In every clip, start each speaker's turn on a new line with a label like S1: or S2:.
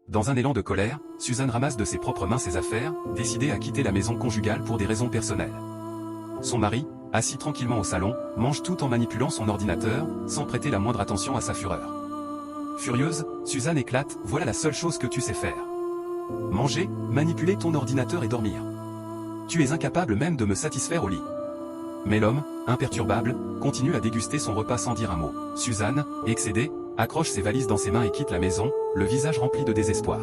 S1: Dans un élan de colère, Suzanne ramasse de ses propres mains ses affaires, décidée à quitter la maison conjugale pour des raisons personnelles. Son mari, assis tranquillement au salon, mange tout en manipulant son ordinateur, sans prêter la moindre attention à sa fureur. Furieuse, Suzanne éclate, voilà la seule chose que tu sais faire. Manger, manipuler ton ordinateur et dormir. Tu es incapable même de me satisfaire au lit. Mais l'homme, imperturbable, continue à déguster son repas sans dire un mot. Suzanne, excédée, accroche ses valises dans ses mains et quitte la maison, le visage rempli de désespoir.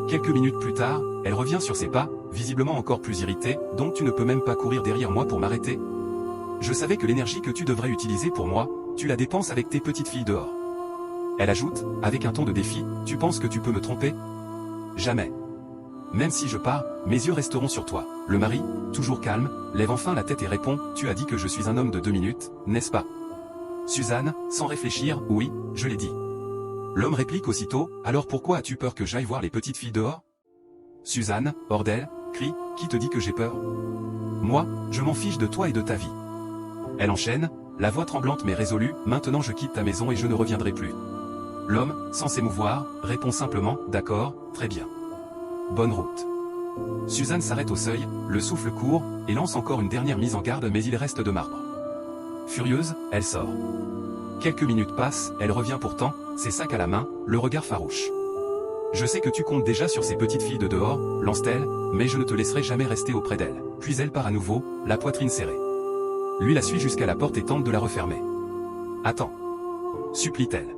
S1: Quelques minutes plus tard, elle revient sur ses pas, visiblement encore plus irritée, « Donc tu ne peux même pas courir derrière moi pour m'arrêter ? Je savais que l'énergie que tu devrais utiliser pour moi, tu la dépenses avec tes petites filles dehors. » Elle ajoute, avec un ton de défi, « Tu penses que tu peux me tromper ? Jamais. Même si je pars, mes yeux resteront sur toi. » Le mari, toujours calme, lève enfin la tête et répond, « Tu as dit que je suis un homme de 2 minutes, n'est-ce pas ?» Suzanne, sans réfléchir, « Oui, je l'ai dit. » L'homme réplique aussitôt, « Alors pourquoi as-tu peur que j'aille voir les petites filles dehors ?» Suzanne, hors d'elle, crie, « Qui te dit que j'ai peur ? Moi, je m'en fiche de toi et de ta vie. » Elle enchaîne, la voix tremblante mais résolue, « Maintenant je quitte ta maison et je ne reviendrai plus. » L'homme, sans s'émouvoir, répond simplement, « D'accord, très bien. Bonne route. » Suzanne s'arrête au seuil, le souffle court, et lance encore une dernière mise en garde mais il reste de marbre. Furieuse, elle sort. Quelques minutes passent, elle revient pourtant, ses sacs à la main, le regard farouche. « Je sais que tu comptes déjà sur ces petites filles de dehors, » lance-t-elle, « mais je ne te laisserai jamais rester auprès d'elles. » Puis elle part à nouveau, la poitrine serrée. Lui la suit jusqu'à la porte et tente de la refermer. « Attends. » supplie-t-elle.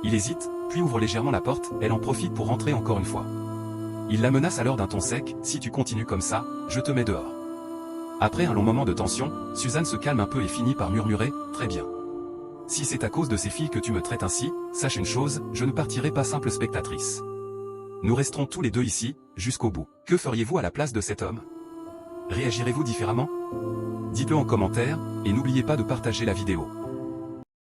S1: Il hésite, puis ouvre légèrement la porte, elle en profite pour rentrer encore une fois. Il la menace alors d'un ton sec, « Si tu continues comme ça, je te mets dehors. » Après un long moment de tension, Suzanne se calme un peu et finit par murmurer, « Très bien. Si c'est à cause de ces filles que tu me traites ainsi, sache une chose, je ne partirai pas simple spectatrice. Nous resterons tous les deux ici, jusqu'au bout. Que feriez-vous à la place de cet homme? Réagirez-vous différemment? Dites-le en commentaire, et n'oubliez pas de partager la vidéo.